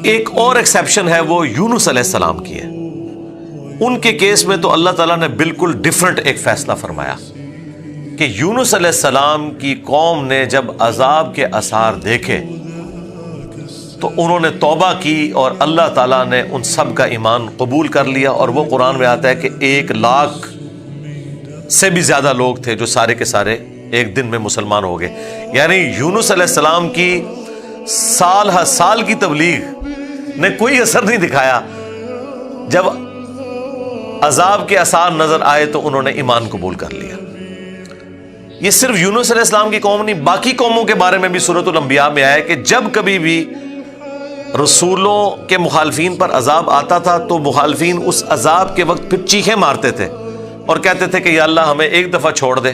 ایک اور ایکسیپشن ہے، وہ یونس علیہ السلام کی ہے۔ ان کے کیس میں تو اللہ تعالیٰ نے بالکل ڈیفرنٹ ایک فیصلہ فرمایا کہ یونس علیہ السلام کی قوم نے جب عذاب کے آثار دیکھے تو انہوں نے توبہ کی اور اللہ تعالیٰ نے ان سب کا ایمان قبول کر لیا، اور وہ قرآن میں آتا ہے کہ 1,00,000 سے بھی زیادہ لوگ تھے جو سارے کے سارے ایک دن میں مسلمان ہو گئے۔ یعنی یونس علیہ السلام کی سال ہر سال کی تبلیغ نے کوئی اثر نہیں دکھایا، جب عذاب کے آثار نظر آئے تو انہوں نے ایمان قبول کر لیا۔ یہ صرف یونس علیہ السلام کی قوم نہیں، باقی قوموں کے بارے میں بھی سورۃ الانبیاء میں آیا کہ جب کبھی بھی رسولوں کے مخالفین پر عذاب آتا تھا تو مخالفین اس عذاب کے وقت پھر چیخیں مارتے تھے اور کہتے تھے کہ یا اللہ ہمیں ایک دفعہ چھوڑ دے،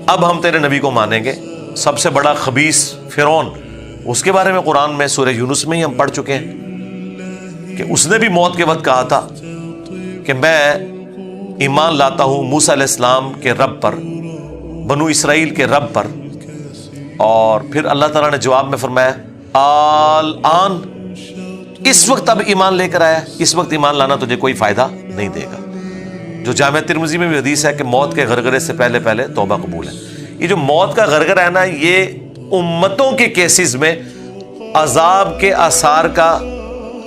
اب ہم تیرے نبی کو مانیں گے۔ سب سے بڑا خبیث فرعون، اس کے بارے میں قرآن میں سورہ یونس میں ہی ہم پڑھ چکے ہیں کہ اس نے بھی موت کے وقت کہا تھا کہ میں ایمان لاتا ہوں موسیٰ علیہ السلام کے رب پر، بنو اسرائیل کے رب پر، اور پھر اللہ تعالیٰ نے جواب میں فرمایا آن، اس وقت اب ایمان لے کر آیا، اس وقت ایمان لانا تجھے کوئی فائدہ نہیں دے گا۔ جو جامع ترمذی میں بھی حدیث ہے کہ موت کے غرغرے سے پہلے پہلے توبہ قبول ہے۔ یہ جو موت کا غرغرہ ہے نا، یہ امتوں کے کیسز میں عذاب کے آثار کا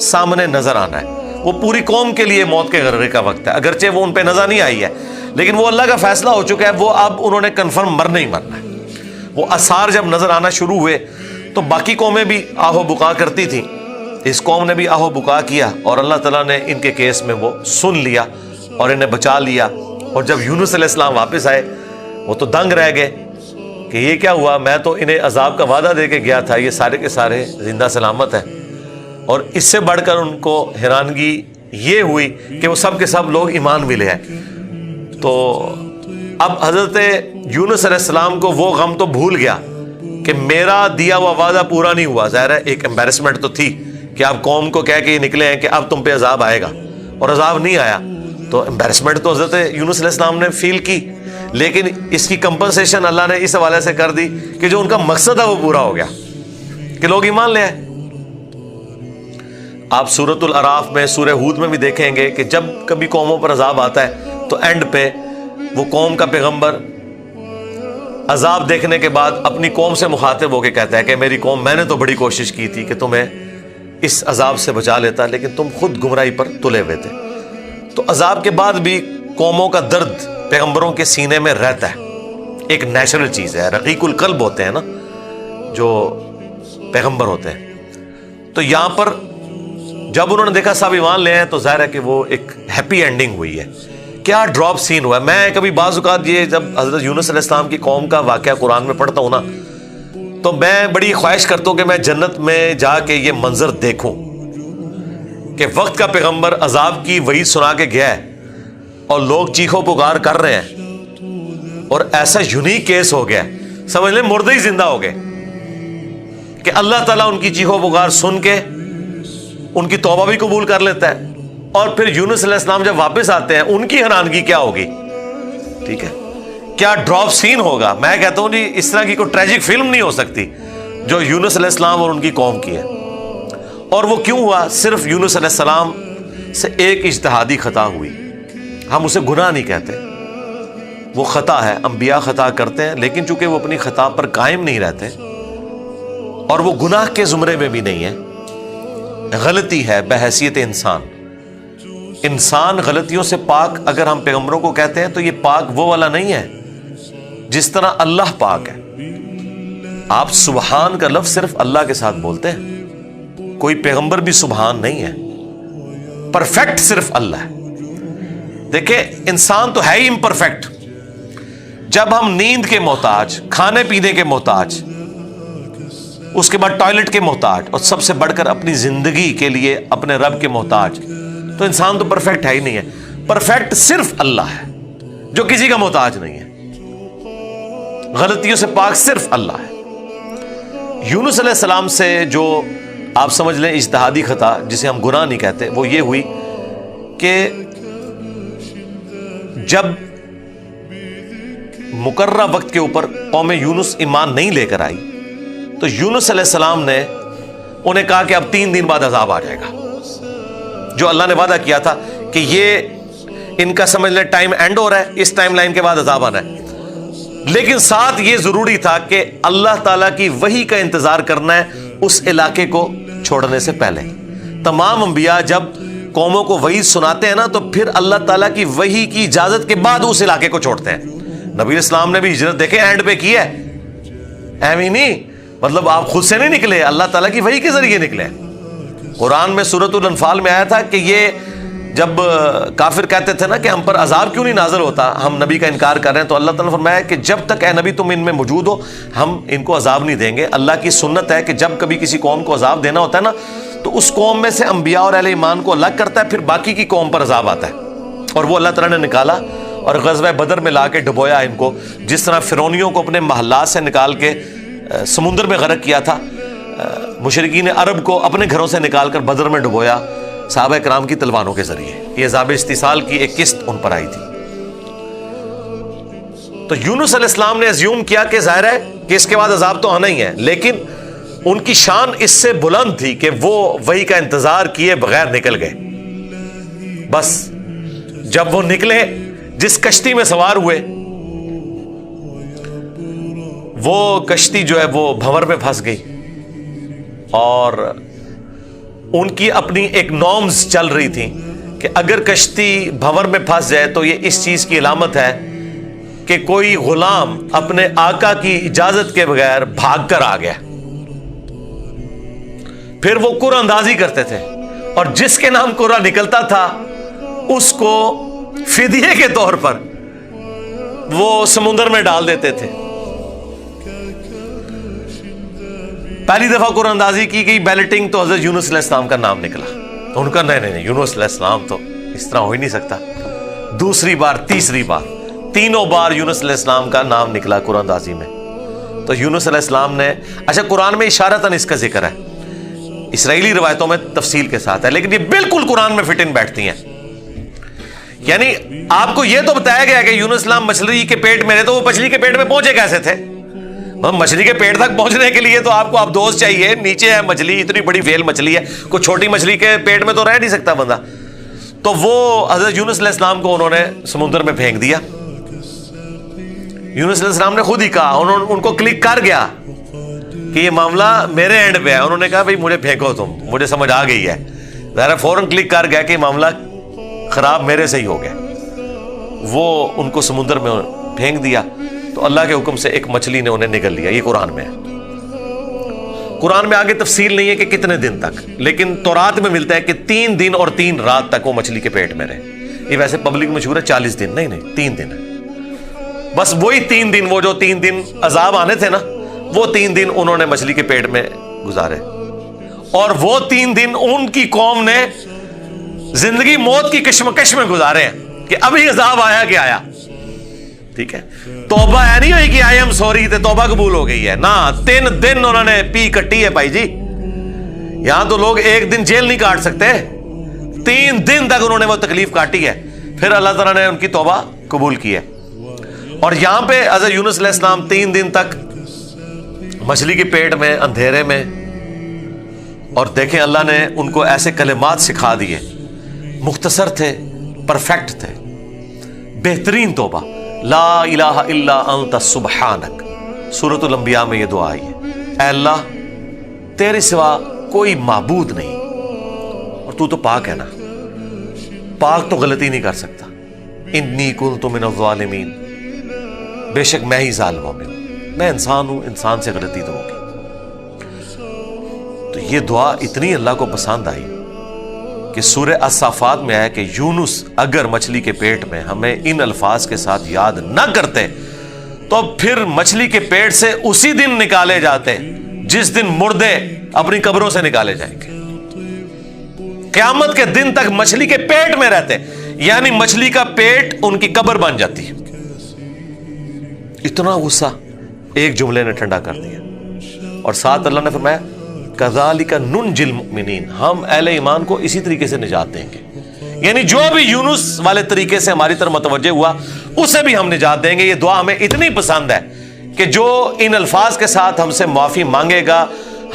سامنے نظر آنا ہے۔ وہ پوری قوم کے لیے موت کے غرغرے کا وقت ہے، اگرچہ وہ ان پہ نظر نہیں آئی ہے، لیکن وہ اللہ کا فیصلہ ہو چکا ہے، وہ اب انہوں نے کنفرم مرنا ہی مرنا ہے۔ وہ آثار جب نظر آنا شروع ہوئے تو باقی قومیں بھی آہو بکا کرتی تھیں، اس قوم نے بھی آہو بکا کیا، اور اللہ تعالیٰ نے ان کے کیس میں وہ سن لیا اور انہیں بچا لیا۔ اور جب یونس علیہ السلام واپس آئے وہ تو دنگ رہ گئے کہ یہ کیا ہوا، میں تو انہیں عذاب کا وعدہ دے کے گیا تھا، یہ سارے کے سارے زندہ سلامت ہیں۔ اور اس سے بڑھ کر ان کو حیرانگی یہ ہوئی کہ وہ سب کے سب لوگ ایمان ملے ہیں۔ تو اب حضرت یونس علیہ السلام کو وہ غم تو بھول گیا کہ میرا دیا ہوا وعدہ پورا نہیں ہوا۔ ظاہر ہے ایک امبیرسمنٹ تو تھی کہ آپ قوم کو کہہ کے یہ نکلے ہیں کہ اب تم پہ عذاب آئے گا، اور عذاب نہیں آیا، تو امبیرسمنٹ تو حضرت یونس علیہ السلام نے فیل کی، لیکن اس کی کمپنسیشن اللہ نے اس حوالے سے کر دی کہ جو ان کا مقصد ہے وہ پورا ہو گیا کہ لوگ ایمان لے آئے۔ آپ سورۃ الاعراف میں، سورہ ہود میں بھی دیکھیں گے کہ جب کبھی قوموں پر عذاب آتا ہے تو اینڈ پہ وہ قوم کا پیغمبر عذاب دیکھنے کے بعد اپنی قوم سے مخاطب ہو کے کہتا ہے کہ میری قوم، میں نے تو بڑی کوشش کی تھی کہ تمہیں اس عذاب سے بچا لیتا، لیکن تم خود گمراہی پر تلے ہوئے تھے۔ تو عذاب کے بعد بھی قوموں کا درد پیغمبروں کے سینے میں رہتا ہے، ایک نیچرل چیز ہے، رقیق القلب ہوتے ہیں نا جو پیغمبر ہوتے ہیں۔ تو یہاں پر جب انہوں نے دیکھا سب ایمان لے ہیں تو ظاہر ہے کہ وہ ایک ہیپی اینڈنگ ہوئی ہے۔ کیا ڈراپ سین ہوا ہے۔ میں کبھی بعض اوقات یہ جب حضرت یونس علیہ السلام کی قوم کا واقعہ قرآن میں پڑھتا ہوں نا، تو میں بڑی خواہش کرتا ہوں کہ میں جنت میں جا کے یہ منظر دیکھوں کہ وقت کا پیغمبر عذاب کی وعید سنا کے گیا ہے اور لوگ چیخو پکار کر رہے ہیں، اور ایسا یونیک کیس ہو گیا، سمجھ لیں مردے ہی زندہ ہو گئے کہ اللہ تعالیٰ ان کی چیخو پکار سن کے ان کی توبہ بھی قبول کر لیتا ہے۔ اور پھر یونس علیہ السلام جب واپس آتے ہیں ان کی حیرانگی کیا ہوگی، ٹھیک ہے، کیا ڈراپ سین ہوگا۔ میں کہتا ہوں جی اس طرح کی کوئی ٹریجک فلم نہیں ہو سکتی جو یونس علیہ السلام اور ان کی قوم کی ہے۔ اور وہ کیوں ہوا؟ صرف یونس علیہ السلام سے ایک اجتہادی خطا ہوئی۔ ہم اسے گناہ نہیں کہتے، وہ خطا ہے، انبیاء خطا کرتے ہیں، لیکن چونکہ وہ اپنی خطا پر قائم نہیں رہتے اور وہ گناہ کے زمرے میں بھی نہیں ہے، غلطی ہے بحیثیت انسان۔ انسان غلطیوں سے پاک اگر ہم پیغمبروں کو کہتے ہیں تو یہ پاک وہ والا نہیں ہے جس طرح اللہ پاک ہے۔ آپ سبحان کا لفظ صرف اللہ کے ساتھ بولتے ہیں، کوئی پیغمبر بھی سبحان نہیں ہے، پرفیکٹ صرف اللہ ہے۔ دیکھیں انسان تو ہے ہی امپرفیکٹ۔ جب ہم نیند کے محتاج، کھانے پینے کے محتاج، اس کے بعد ٹوائلٹ کے محتاج، اور سب سے بڑھ کر اپنی زندگی کے لیے اپنے رب کے محتاج، تو انسان تو پرفیکٹ ہے ہی نہیں ہے۔ پرفیکٹ صرف اللہ ہے جو کسی کا محتاج نہیں ہے، غلطیوں سے پاک صرف اللہ ہے۔ یونس علیہ السلام سے جو آپ سمجھ لیں اجتہادی خطا، جسے ہم گناہ نہیں کہتے، وہ یہ ہوئی کہ جب مقررہ وقت کے اوپر قوم یونس ایمان نہیں لے کر آئی تو یونس علیہ السلام نے انہیں کہا کہ اب 3 دن بعد عذاب آ جائے گا، جو اللہ نے وعدہ کیا تھا کہ یہ ان کا سمجھ لیں ٹائم اینڈ ہو رہا ہے، اس ٹائم لائن کے بعد عذاب آنا ہے۔ لیکن ساتھ یہ ضروری تھا کہ اللہ تعالیٰ کی وحی کا انتظار کرنا ہے اس علاقے کو چھوڑنے سے پہلے۔ تمام انبیاء جب قوموں کو وحی سناتے ہیں نا تو پھر اللہ تعالیٰ کی وحی کی اجازت کے بعد اس علاقے کو چھوڑتے ہیں۔ نبی اسلام نے بھی ہجرت دیکھیں اینڈ پہ کی ہے، ایویں نہیں، مطلب آپ خود سے نہیں نکلے، اللہ تعالیٰ کی وحی کے ذریعے نکلے۔ قرآن میں سورۃ الانفال میں آیا تھا کہ یہ جب کافر کہتے تھے نا کہ ہم پر عذاب کیوں نہیں نازل ہوتا، ہم نبی کا انکار کر رہے ہیں، تو اللہ تعالیٰ نے فرمایا کہ جب تک اے نبی تم ان میں موجود ہو ہم ان کو عذاب نہیں دیں گے۔ اللہ کی سنت ہے کہ جب کبھی کسی قوم کو عذاب دینا ہوتا ہے نا تو اس قوم میں سے انبیاء اور اہل ایمان کو الگ کرتا ہے، پھر باقی کی قوم پر عذاب آتا ہے، اور وہ اللہ تعالیٰ نے نکالا اور غزوہ بدر میں لا کے ڈبویا ان کو، جس طرح فرعونیوں کو اپنے محلات سے نکال کے سمندر میں غرق کیا تھا، مشرکین عرب کو اپنے گھروں سے نکال کر بدر میں ڈبویا صحابہ کرام کی تلواروں کے ذریعے۔ یہ عذاب استیصال کی ایک قسط ان پر آئی تھی۔ تو یونس علیہ السلام نے ازیوم کیا کہ ظاہر ہے کہ اس کے بعد عذاب تو آنا ہی ہے، لیکن ان کی شان اس سے بلند تھی کہ وہ وحی کا انتظار کیے بغیر نکل گئے۔ بس جب وہ نکلے، جس کشتی میں سوار ہوئے، وہ کشتی جو ہے وہ بھنور میں پھنس گئی، اور ان کی اپنی ایک نارمز چل رہی تھی کہ اگر کشتی بھنور میں پھنس جائے تو یہ اس چیز کی علامت ہے کہ کوئی غلام اپنے آقا کی اجازت کے بغیر بھاگ کر آ گیا۔ پھر وہ قرآن اندازی کرتے تھے، اور جس کے نام قرآن نکلتا تھا اس کو فدیے کے طور پر وہ سمندر میں ڈال دیتے تھے۔ پہلی دفعہ قرآن اندازی کی گئی بیلٹنگ تو حضرت یونس علیہ السلام کا نام نکلا، ان کا نہیں یونس علیہ السلام تو اس طرح ہو ہی نہیں سکتا۔ دوسری بار، تیسری بار، تینوں بار یونس علیہ السلام کا نام نکلا قرآن اندازی میں۔ تو یونس علیہ السلام نے، اچھا قرآن میں اشارتاً اس کا ذکر ہے، اسرائیلی روایتوں میں تفصیل کے ساتھ ہے، لیکن یہ بالکل قرآن میں فٹ ان بیٹھتی ہیں۔ یعنی آپ کو یہ تو بتایا گیا کہ یونس السلام مچھلی کے پیٹ میں رہے، تو وہ مچھلی کے پیٹ میں پہنچے کیسے تھے؟ مچھلی کے پیٹ تک پہنچنے کے لیے تو آپ کو دوست چاہیے، نیچے ہے مچھلی، اتنی بڑی ویل مچھلی ہے، کوئی چھوٹی مچھلی کے پیٹ میں تو رہ نہیں سکتا بندہ۔ تو وہ حضرت یونس علیہ السلام کو انہوں نے سمندر میں پھینک دیا۔ یونس علیہ السلام نے خود ہی کہا، ان کو کلک کر گیا کہ یہ معاملہ میرے اینڈ پہ ہے۔ انہوں نے کہا بھائی مجھے پھینکو، تم مجھے سمجھ آ گئی ہے، ظاہر فوراً کلک کر گیا کہ یہ معاملہ خراب میرے سے ہی ہو گیا۔ وہ ان کو سمندر میں پھینک دیا تو اللہ کے حکم سے ایک مچھلی نے انہیں نگل لیا۔ یہ قرآن میں ہے، قرآن میں آگے تفصیل نہیں ہے کہ کتنے دن تک، لیکن تورات میں ملتا ہے کہ 3 دن اور 3 رات تک وہ مچھلی کے پیٹ میں رہے۔ یہ ویسے پبلک مشہور ہے 40 دن، نہیں 3 دن ہے بس۔ وہی 3 دن، وہ جو 3 دن عذاب آنے تھے نا، وہ 3 دن انہوں نے مچھلی کے پیٹ میں گزارے، اور وہ 3 دن ان کی قوم نے زندگی موت کی کشمکش میں گزارے ہیں کہ ابھی عذاب آیا کہ آیا۔ ٹھیک ہے، توبہ ہے نہیں ہوئی کہ آئی ایم سوری تے توبہ قبول ہو گئی ہے، نہ 3 دن انہوں نے پی کٹی ہے بھائی جی۔ یہاں تو لوگ 1 دن جیل نہیں کاٹ سکتے، 3 دن تک انہوں نے وہ تکلیف کاٹی ہے، پھر اللہ تعالیٰ نے ان کی توبہ قبول کی ہے۔ اور یہاں پہ حضرت یونس علیہ السلام 3 دن تک مچھلی کے پیٹ میں، اندھیرے میں، اور دیکھیں اللہ نے ان کو ایسے کلمات سکھا دیے، مختصر تھے، پرفیکٹ تھے، بہترین توبہ، لا الہ الا انت سبحانک۔ سورۃ الانبیاء میں یہ دعا آئی ہے، اے اللہ تیرے سوا کوئی معبود نہیں، اور تو پاک ہے نا، پاک تو غلطی نہیں کر سکتا۔ انی کنت من الظالمین، بے شک میں ہی ظالموں میں ہوں، میں انسان ہوں، انسان سے غلطی تو ہوگی۔ تو یہ دعا اتنی اللہ کو پسند آئی کہ سورہ الصافات میں آیا کہ یونس اگر مچھلی کے پیٹ میں ہمیں ان الفاظ کے ساتھ یاد نہ کرتے تو پھر مچھلی کے پیٹ سے اسی دن نکالے جاتے جس دن مردے اپنی قبروں سے نکالے جائیں گے، قیامت کے دن تک مچھلی کے پیٹ میں رہتے، یعنی مچھلی کا پیٹ ان کی قبر بن جاتی۔ اتنا غصہ ایک جملے نے ٹھنڈا کر دیا، اور ساتھ اللہ نے فرمایا کذالک ننجی المؤمنین، ہم اہل ایمان کو اسی طریقے سے نجات دیں گے، یعنی جو بھی یونس والے طریقے سے ہماری طرف متوجہ ہوا اسے بھی ہم نجات دیں گے۔ یہ دعا ہمیں اتنی پسند ہے کہ جو ان الفاظ کے ساتھ ہم سے معافی مانگے گا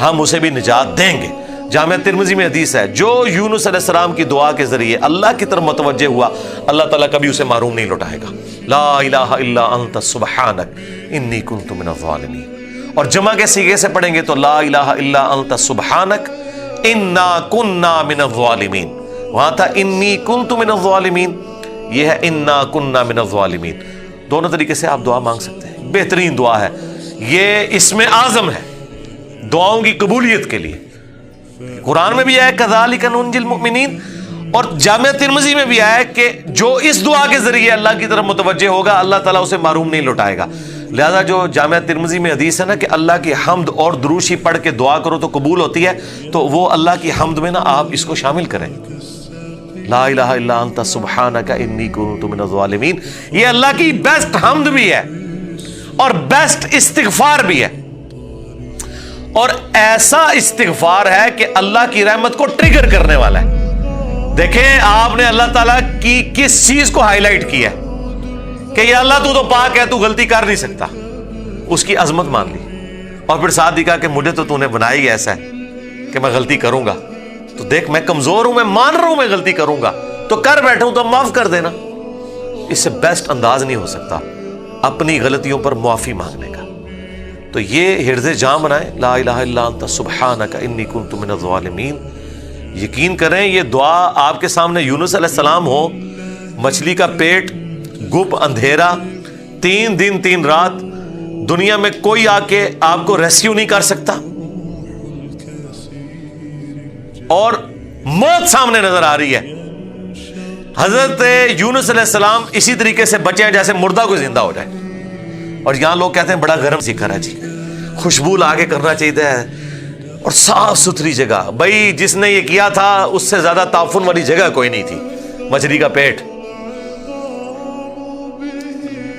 ہم اسے بھی نجات دیں گے۔ جامع ترمذی میں حدیث ہے، جو یونس علیہ السلام کی دعا کے ذریعے اللہ کی طرف متوجہ ہوا اللہ تعالیٰ کبھی اسے محروم نہیں لوٹائے گا۔ لا الہ الا انت سبحانک انی کنت من الظالمین، اور جمع کے صیغے سے پڑھیں گے تو لا الہ الا انت سبحانک انا کننا من الظالمین، وہاں تھا انی کنت من الظالمین، یہ ہے انا کننا من الظالمین۔ دونوں طریقے سے آپ دعا مانگ سکتے ہیں، بہترین دعا ہے یہ، اسم اعظم ہے دعاؤں کی قبولیت کے لیے۔ قرآن میں بھی آیا کذالک ننجی المؤمنین، اور جامع ترمذی میں بھی آیا کہ جو اس دعا کے ذریعے اللہ کی طرف متوجہ ہوگا اللہ تعالیٰ اسے محروم نہیں لوٹائے گا۔ لہذا جو جامع ترمذی میں حدیث ہے نا کہ اللہ کی حمد اور دروشی پڑھ کے دعا کرو تو قبول ہوتی ہے، تو وہ اللہ کی حمد میں نا آپ اس کو شامل کریں، لا الہ الا انت سبحانک انی کنت من الظالمین۔ یہ اللہ کی بیسٹ حمد بھی ہے اور بیسٹ استغفار بھی ہے، اور ایسا استغفار ہے کہ اللہ کی رحمت کو ٹریگر کرنے والا ہے۔ دیکھیں آپ نے اللہ تعالیٰ کی کس چیز کو ہائی لائٹ کیا ہے کہ یہ اللہ تو پاک ہے، تو غلطی کر نہیں سکتا، اس کی عظمت مان لی، اور پھر ساتھ ہی کہا کہ مجھے تو نے بنایا ہی ایسا ہے کہ میں غلطی کروں گا، تو دیکھ میں کمزور ہوں، میں مان رہا ہوں میں غلطی کروں گا، تو کر بیٹھا ہوں تو معاف کر دینا۔ اس سے بیسٹ انداز نہیں ہو سکتا اپنی غلطیوں پر معافی مانگنے کا۔ تو یہ حرز جاں بنائیں، لا الہ الا انت سبحانک انی کنت من الظالمین۔ یقین کریں یہ دعا آپ کے سامنے یونس علیہ السلام ہو، مچھلی کا پیٹ، گپ اندھیرا، 3 دن 3 رات، دنیا میں کوئی آ کے آپ کو ریسکیو نہیں کر سکتا، اور موت سامنے نظر آ رہی ہے۔ حضرت یونس علیہ السلام اسی طریقے سے بچے ہیں جیسے مردہ کو زندہ ہو جائے، اور یہاں لوگ کہتے ہیں بڑا گرم ذکر ہے جی، خوشبو لا کے کرنا چاہیے اور صاف ستھری جگہ۔ بھائی جس نے یہ کیا تھا اس سے زیادہ تعفن والی جگہ کوئی نہیں تھی، مچھلی کا پیٹ۔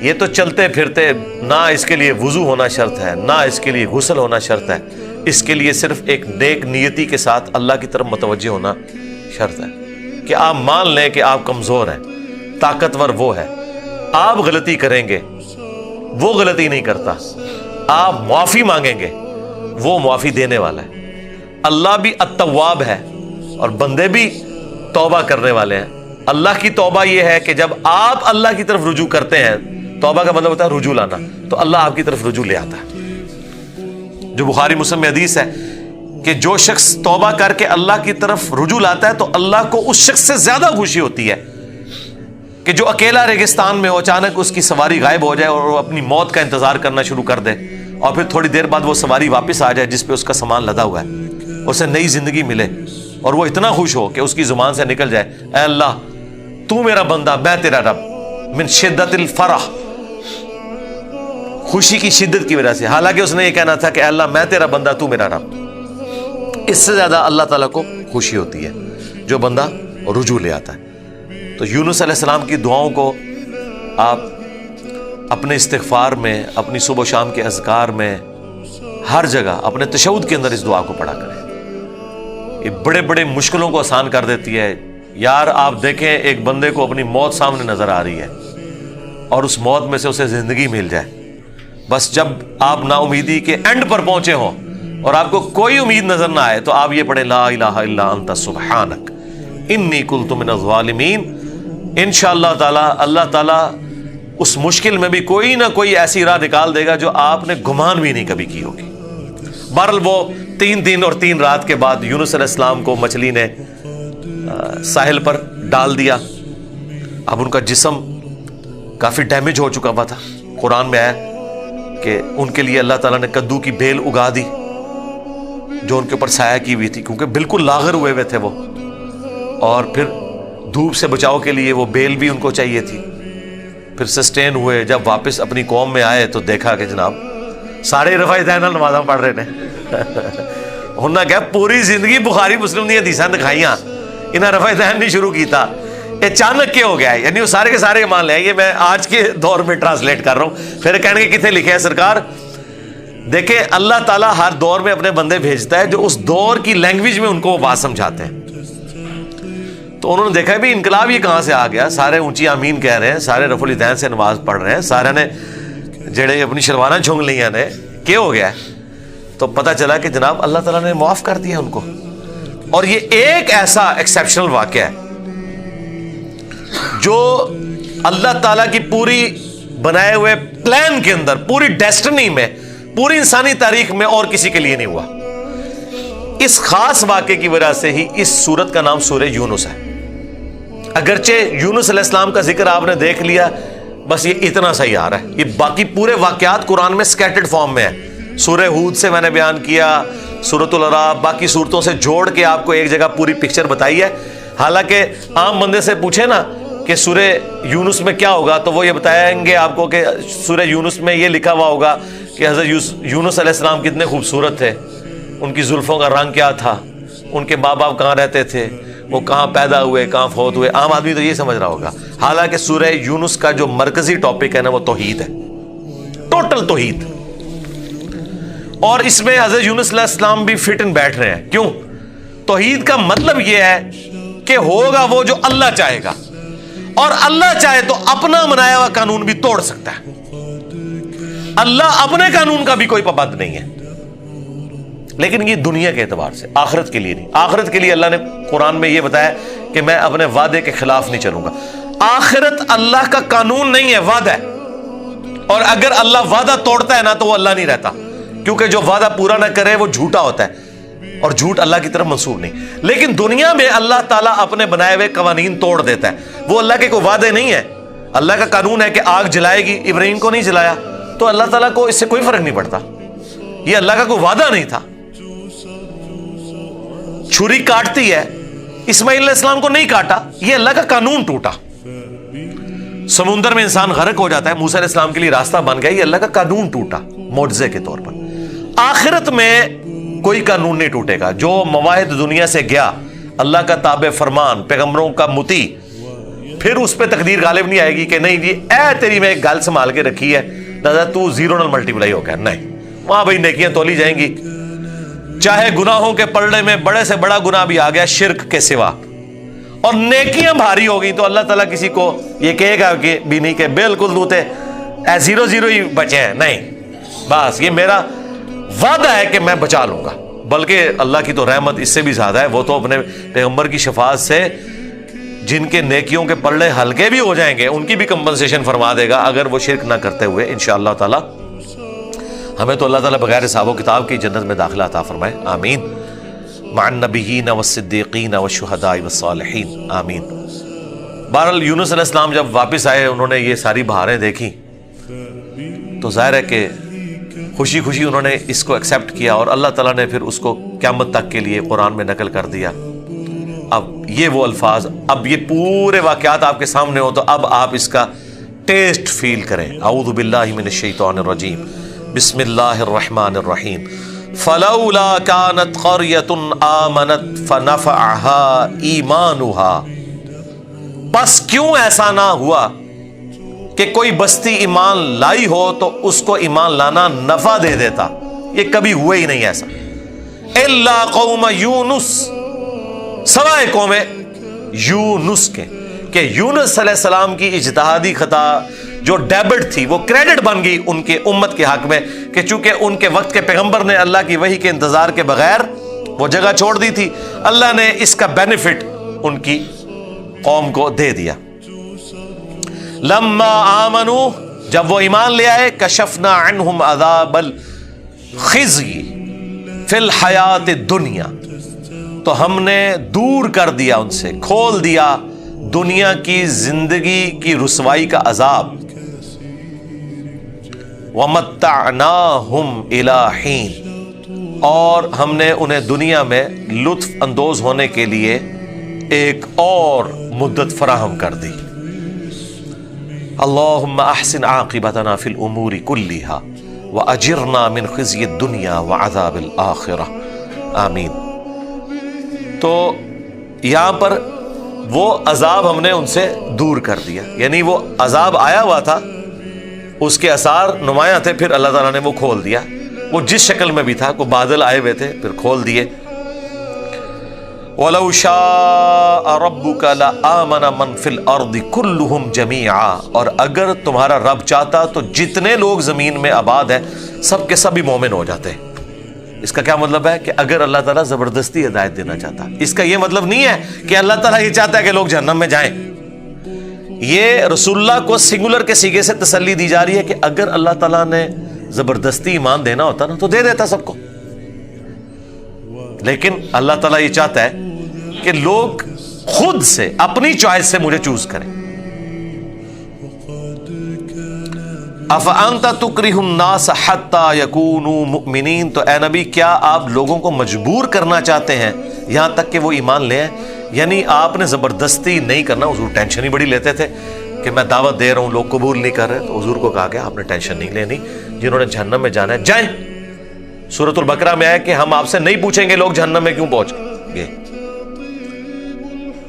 یہ تو چلتے پھرتے، نہ اس کے لیے وضو ہونا شرط ہے، نہ اس کے لیے غسل ہونا شرط ہے، اس کے لیے صرف ایک نیک نیتی کے ساتھ اللہ کی طرف متوجہ ہونا شرط ہے کہ آپ مان لیں کہ آپ کمزور ہیں، طاقتور وہ ہے، آپ غلطی کریں گے وہ غلطی نہیں کرتا، آپ معافی مانگیں گے وہ معافی دینے والا ہے۔ اللہ بھی التواب ہے اور بندے بھی توبہ کرنے والے ہیں۔ اللہ کی توبہ یہ ہے کہ جب آپ اللہ کی طرف رجوع کرتے ہیں، توبہ کا مطلب ہوتا ہے رجوع لانا، تو اللہ آپ کی طرف رجوع لے آتا ہے۔ جو بخاری مسلم میں حدیث ہے کہ جو شخص توبہ کر کے اللہ کی طرف رجوع لاتا ہے تو اللہ کو اس شخص سے زیادہ خوشی ہوتی ہے کہ جو اکیلا ریگستان میں ہو، اچانک اس کی سواری غائب ہو جائے اور وہ اپنی موت کا انتظار کرنا شروع کر دے، اور پھر تھوڑی دیر بعد وہ سواری واپس آ جائے جس پہ اس کا سامان لدا ہوا ہے، اسے نئی زندگی ملے، اور وہ اتنا خوش ہو کہ اس کی زبان سے نکل جائے اے اللہ تو میرا بندہ میں تیرا رب، من شدت الفرح، خوشی کی شدت کی وجہ سے، حالانکہ اس نے یہ کہنا تھا کہ اے اللہ میں تیرا بندہ تو میرا رب۔ اس سے زیادہ اللہ تعالیٰ کو خوشی ہوتی ہے جو بندہ رجوع لے آتا ہے۔ تو یونس علیہ السلام کی دعاؤں کو آپ اپنے استغفار میں، اپنی صبح و شام کے اذکار میں، ہر جگہ اپنے تشہد کے اندر اس دعا کو پڑھا کریں، یہ بڑے بڑے مشکلوں کو آسان کر دیتی ہے۔ یار آپ دیکھیں ایک بندے کو اپنی موت سامنے نظر آ رہی ہے اور اس موت میں سے اسے زندگی مل جائے، بس جب آپ نا امیدی کے اینڈ پر پہنچے ہوں اور آپ کو کوئی امید نظر نہ آئے تو آپ یہ پڑھیں لا الہ الا انت سبحانک انی کنت من الظالمین۔ انشاءاللہ تعالی اللہ تعالیٰ اس مشکل میں بھی کوئی نہ کوئی ایسی راہ نکال دے گا جو آپ نے گمان بھی نہیں کبھی کی ہوگی۔ بہرحال وہ 3 دن اور 3 رات کے بعد یونس علیہ السلام کو مچھلی نے ساحل پر ڈال دیا۔ اب ان کا جسم کافی ڈیمیج ہو چکا ہوا تھا، قرآن میں آیا کہ ان کے لیے اللہ تعالیٰ نے کدو کی بیل اگا دی جو ان کے اوپر سایہ کی ہوئی تھی، کیونکہ بالکل لاغر ہوئے ہوئے تھے وہ، اور پھر دھوپ سے بچاؤ کے لیے وہ بیل بھی ان کو چاہیے تھی۔ پھر سسٹین ہوئے، جب واپس اپنی قوم میں آئے تو دیکھا کہ جناب سارے رفع دین نمازاں پڑھ رہے نے۔ انہوں نے کہا پوری زندگی بخاری مسلم دی حدیثاں دکھائیاں، انہیں رفع دین نہیں شروع کیتا، اچانک کیا ہو گیا ہے؟ یعنی وہ سارے کے سارے مان لیں، یہ میں آج کے دور میں ٹرانسلیٹ کر رہا ہوں۔ پھر کہنے کے کتنے لکھے ہیں سرکار؟ دیکھیں اللہ تعالیٰ ہر دور میں اپنے بندے بھیجتا ہے جو اس دور کی لینگویج میں ان کو وہ بات سمجھاتے ہیں۔ تو انہوں نے دیکھا بھی انقلاب یہ کہاں سے آ گیا، سارے اونچی آمین کہہ رہے ہیں، سارے رفع الیدین سے نماز پڑھ رہے ہیں، سارے نے جڑے اپنی شلواریں چھونگ لیاں نے کیا ہو گیا ہے؟ تو پتہ چلا کہ جناب اللہ تعالیٰ نے معاف کر دیا ان کو. اور یہ ایک ایسا ایکسیپشنل واقعہ ہے جو اللہ تعالیٰ کی پوری بنائے ہوئے پلان کے اندر، پوری ڈیسٹنی میں، پوری انسانی تاریخ میں اور کسی کے لیے نہیں ہوا. اس خاص واقعے کی وجہ سے ہی اس سورت کا نام سورہ یونس ہے. اگرچہ یونس علیہ السلام کا ذکر آپ نے دیکھ لیا، بس یہ اتنا صحیح آ رہا ہے. یہ باقی پورے واقعات قرآن میں سکیٹرڈ فارم میں ہے. سورہ ہود سے میں نے بیان کیا، سورۃ الاعراف، باقی صورتوں سے جوڑ کے آپ کو ایک جگہ پوری پکچر بتائی ہے. حالانکہ عام بندے سے پوچھے نا کہ سورہ یونس میں کیا ہوگا تو وہ یہ بتائیں گے آپ کو کہ سورہ یونس میں یہ لکھا ہوا ہوگا کہ حضرت یونس علیہ السلام کتنے خوبصورت تھے، ان کی زلفوں کا رنگ کیا تھا، ان کے ماں باپ کہاں رہتے تھے، وہ کہاں پیدا ہوئے، کہاں فوت ہوئے. عام آدمی تو یہ سمجھ رہا ہوگا. حالانکہ سورہ یونس کا جو مرکزی ٹاپک ہے نا وہ توحید ہے، ٹوٹل توحید. اور اس میں حضرت یونس علیہ السلام بھی فٹ ان بیٹھ رہے ہیں. کیوں؟ توحید کا مطلب یہ ہے کہ ہوگا وہ جو اللہ چاہے گا، اور اللہ چاہے تو اپنا بنایا ہوا قانون بھی توڑ سکتا ہے. اللہ اپنے قانون کا بھی کوئی پابند نہیں ہے. لیکن یہ دنیا کے اعتبار سے، آخرت کے لیے نہیں. آخرت کے لیے اللہ نے قرآن میں یہ بتایا کہ میں اپنے وعدے کے خلاف نہیں چلوں گا. آخرت اللہ کا قانون نہیں ہے، وعدہ ہے. اور اگر اللہ وعدہ توڑتا ہے نا تو وہ اللہ نہیں رہتا، کیونکہ جو وعدہ پورا نہ کرے وہ جھوٹا ہوتا ہے، اور جھوٹ اللہ کی طرف منسوب نہیں. لیکن دنیا میں اللہ تعالیٰ اپنے بنائے ہوئے قوانین توڑ دیتا ہے. وہ اللہ کے کوئی وعدے نہیں ہے. اللہ کا قانون ہے کہ آگ جلائے گی، ابراہیم کو نہیں جلایا تو اللہ تعالیٰ کو اس سے کوئی فرق نہیں پڑتا. یہ اللہ کا کوئی وعدہ نہیں تھا. چھری کاٹتی ہے، اسماعیل علیہ السلام کو نہیں کاٹا، یہ اللہ کا قانون ٹوٹا. سمندر میں انسان غرق ہو جاتا ہے، موسیٰ علیہ السلام کے لیے راستہ بن گیا، یہ اللہ کا قانون ٹوٹا معجزے کے طور پر. آخرت میں کوئی قانون نہیں ٹوٹے گا. جو مواہد دنیا سے گیا، اللہ کا تابع فرمان، پیغمبروں کا مطیع، پھر اس پہ تقدیر غالب نہیں آئے گی کہ نہیں جی اے تیری میں ایک گل سنبھال کے رکھی ہے دادا تو زیرو نل ملٹیپلائی ہو گیا. نہیں، وہاں بھائی نیکیاں تولی جائیں گی. چاہے گناہوں کے پلڑے میں بڑے سے بڑا گناہ بھی آ گیا شرک کے سوا، اور نیکیاں بھاری ہو گئی تو اللہ تعالیٰ کسی کو یہ کہے گا کہ بھی نہیں کہ بالکل دوتے اے زیرو زیرو ہی بچے ہیں. نہیں، بس یہ میرا وعدہ ہے کہ میں بچا لوں گا. بلکہ اللہ کی تو رحمت اس سے بھی زیادہ ہے. وہ تو اپنے پیغمبر کی شفاعت سے جن کے نیکیوں کے پلڑے ہلکے بھی ہو جائیں گے ان کی بھی کمپنسیشن فرما دے گا اگر وہ شرک نہ کرتے ہوئے. انشاءاللہ تعالی ہمیں تو اللہ تعالیٰ بغیر حساب و کتاب کی جنت میں داخلہ عطا فرمائے. آمین. مع النبیین والصدیقین والشہداء والصالحین. آمین. بہرحال یونس علیہ السلام جب واپس آئے، انہوں نے یہ ساری بہاریں دیکھی تو ظاہر ہے کہ خوشی خوشی انہوں نے اس کو ایکسیپٹ کیا، اور اللہ تعالیٰ نے پھر اس کو قیامت تک کے لیے قرآن میں نقل کر دیا. اب یہ وہ الفاظ، اب یہ پورے واقعات آپ کے سامنے ہو تو اب آپ اس کا ٹیسٹ فیل کریں. اعوذ باللہ من الشیطان الرجیم، بسم اللہ الرحمن الرحیم. فلولا كانت قرية آمنت فنفعها ایمانها، بس کیوں ایسا نہ ہوا کہ کوئی بستی ایمان لائی ہو تو اس کو ایمان لانا نفع دے دیتا. یہ کبھی ہوا ہی نہیں ایسا. الا قوم یونس، سوائے قوم یونس کے، کہ یونس علیہ السلام کی اجتہادی خطا جو ڈیبٹ تھی وہ کریڈٹ بن گئی ان کے امت کے حق میں، کہ چونکہ ان کے وقت کے پیغمبر نے اللہ کی وحی کے انتظار کے بغیر وہ جگہ چھوڑ دی تھی، اللہ نے اس کا بینیفٹ ان کی قوم کو دے دیا. لما آمنوا، جب وہ ایمان لے آئے، کشفنا عنہم عذاب الخزی فی الحیات الدنیا، تو ہم نے دور کر دیا ان سے، کھول دیا دنیا کی زندگی کی رسوائی کا عذاب. وَمَتَّعْنَاهُمْ إِلَىٰ حِينٍ، اور ہم نے انہیں دنیا میں لطف اندوز ہونے کے لیے ایک اور مدت فراہم کر دی. اللہم احسن عاقبتنا فی الامور کلیہا واجرنا من خزی الدنیا وعذاب الآخرہ. آمین. تو یہاں پر وہ عذاب ہم نے ان سے دور کر دیا، یعنی وہ عذاب آیا ہوا تھا، اس کے اثار نمایاں تھے، پھر اللہ تعالیٰ نے وہ کھول دیا. وہ جس شکل میں بھی تھا، کوئی بادل آئے ہوئے تھے، پھر کھول دیے. وَلَوْ شَاءَ رَبُّكَ لَآمَنَ مَنْ فِي الْأَرْضِ كُلُّهُمْ جَمِيعًا، اور اگر تمہارا رب چاہتا تو جتنے لوگ زمین میں آباد ہیں سب کے سب ہی مومن ہو جاتے۔ اس کا کیا مطلب ہے کہ اگر اللہ تعالیٰ زبردستی ہدایت دینا چاہتا، اس کا یہ مطلب نہیں ہے کہ اللہ تعالیٰ یہ چاہتا ہے کہ لوگ جہنم میں جائیں۔ یہ رسول اللہ کو سنگولر کے سیغے سے تسلی دی جا رہی ہے کہ اگر اللہ تعالیٰ نے زبردستی ایمان دینا ہوتا نا تو دے دیتا سب کو، لیکن اللہ تعالیٰ یہ چاہتا ہے کہ لوگ خود سے اپنی چوائس سے مجھے چوز کریں۔ افانت تکرہ الناس حتی یکونوا مؤمنین، تو اے نبی کیا آپ لوگوں کو مجبور کرنا چاہتے ہیں یہاں تک کہ وہ ایمان لے آئیں؟ یعنی آپ نے زبردستی نہیں کرنا۔ حضور ٹینشن ہی بڑی لیتے تھے کہ میں دعوت دے رہا ہوں لوگ قبول نہیں کر رہے، تو حضور کو کہا گیا آپ نے ٹینشن نہیں لینی، جنہوں نے جہنم میں جانا ہے جائیں۔ سورۃ البقرہ میں آیا کہ ہم آپ سے نہیں پوچھیں گے لوگ جہنم میں کیوں پہنچ گئے۔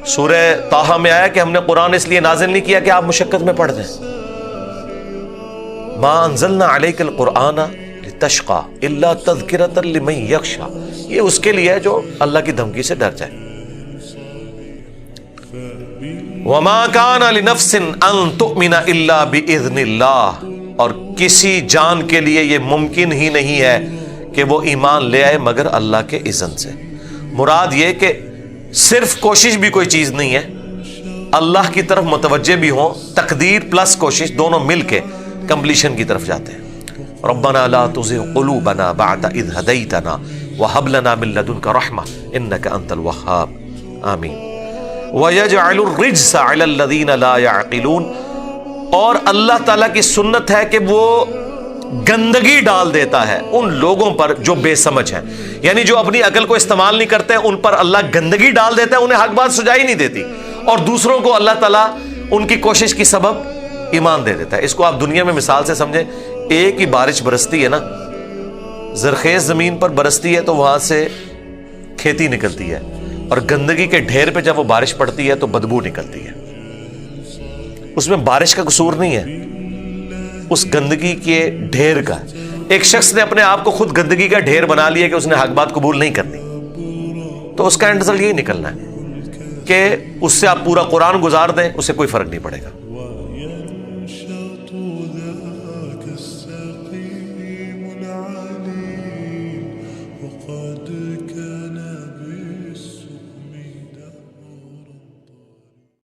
سورہ طٰہٰ میں آیا کہ ہم نے قرآن اس لیے نازل نہیں کیا کہ آپ مشقت میں پڑھ دیں۔ ما انزلنا علیک القرآن لتشقى الا تذکرۃ لمن یخشی، یہ اس کے لیے ہے جو اللہ کی دھمکی سے ڈر جائے۔ وما کان لنفس ان تؤمن الا باذن اللہ، اور کسی جان کے لیے یہ ممکن ہی نہیں ہے کہ وہ ایمان لے آئے مگر اللہ کے اذن سے۔ مراد یہ کہ صرف کوشش بھی کوئی چیز نہیں ہے، اللہ کی طرف متوجہ بھی ہوں، تقدیر پلس کوشش دونوں مل کے کمپلیشن کی طرف جاتے ہیں۔ ربنا لا تزغ قلوبنا بعد اذ ہدیتنا وہب لنا من لدنک رحمہ انک انت الوہاب، آمین۔ وَيَجْعَلُ الرِّجْسَ عَلَى الَّذِينَ لَا يَعْقِلُونَ، اور اللہ تعالیٰ کی سنت ہے کہ وہ گندگی ڈال دیتا ہے ان لوگوں پر جو بے سمجھ ہیں، یعنی جو اپنی عقل کو استعمال نہیں کرتے ان پر اللہ گندگی ڈال دیتا ہے، انہیں حق بات سجائی نہیں دیتی، اور دوسروں کو اللہ تعالیٰ ان کی کوشش کی سبب ایمان دے دیتا ہے۔ اس کو آپ دنیا میں مثال سے سمجھیں، ایک ہی بارش برستی ہے نا، زرخیز زمین پر برستی ہے تو وہاں سے کھیتی نکلتی ہے، اور گندگی کے ڈھیر پہ جب وہ بارش پڑتی ہے تو بدبو نکلتی ہے۔ اس میں بارش کا قصور نہیں ہے، اس گندگی کے ڈھیر کا۔ ایک شخص نے اپنے آپ کو خود گندگی کا ڈھیر بنا لیا کہ اس نے حق بات قبول نہیں کرنی، تو اس کا اینڈ رزلٹ یہی نکلنا ہے کہ اس سے آپ پورا قرآن گزار دیں، اس سے کوئی فرق نہیں پڑے گا۔